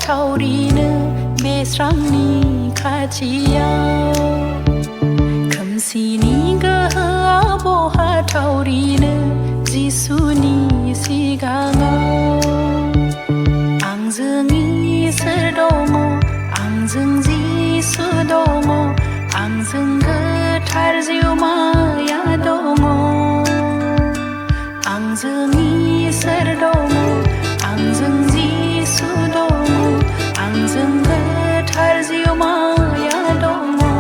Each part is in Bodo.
타오리는 매스랑니 가지야 금시니 그하보하 타오리는 지수니 시강아 앙증이 슬동어 앙증 지수동어 앙증 그 탈지우마야 동어 앙증이 슬동어 앙증 지수동어 앙증 그 탈지우마야 동어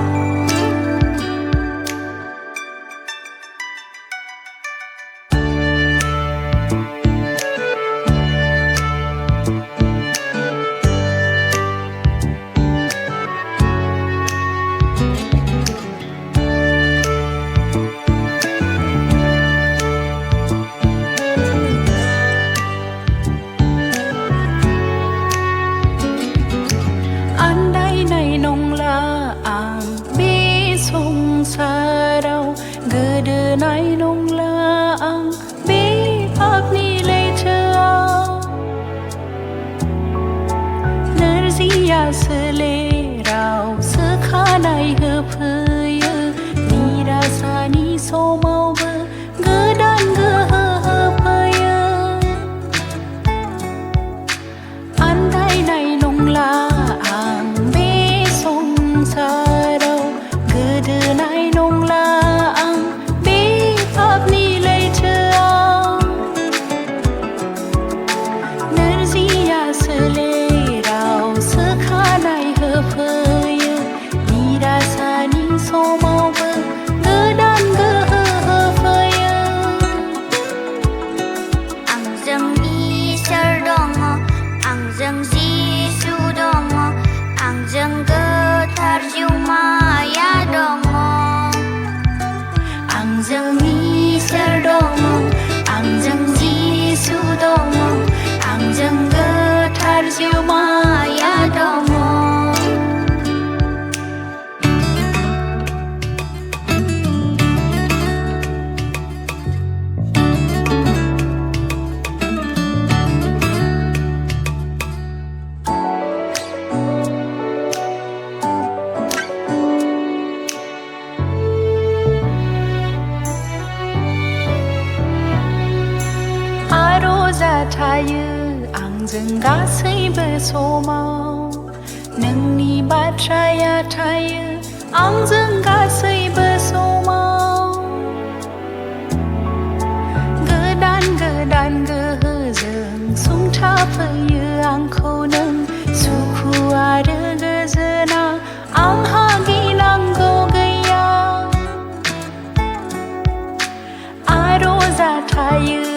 sarau gede nai nong la ang be ap ni le cha nerziya sele rao se khanai he phye ni ra sa ni so mau be gedan ge he phye andai nai nong la ang be song sarau gede nai 앙증이 설동어 앙증 지수동어 앙증 그 탈지우마야 동어 타유 앙증 가스이브 소모 능니 바차야 타유 앙증 가스이브 소모 그단 그흐증 숭타프유 앙코는 수쿠아르 그즈나 앙하기 낭고그야 아로자 타유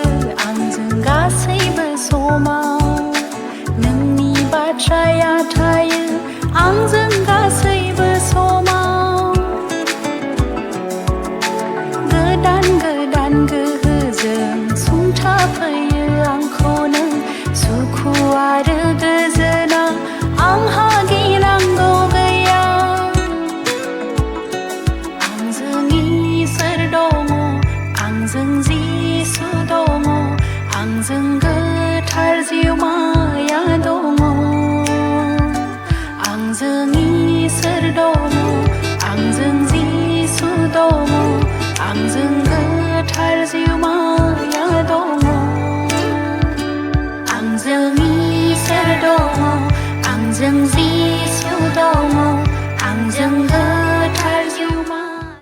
소마 능니 바차야 타유 앙증 가스이브 소마 그단 그흐증 숭타프유 앙코는 수쿠아르 그즈나 앙하기 낭고그야 앙증이 설동어 앙증 지수동어 앙증 그 탈지우마야 동어 앙증이 슬동어 앙증 지수동어 앙증 그 탈지우마야 동어 앙증이 슬동어 앙증 지수동어 앙증 그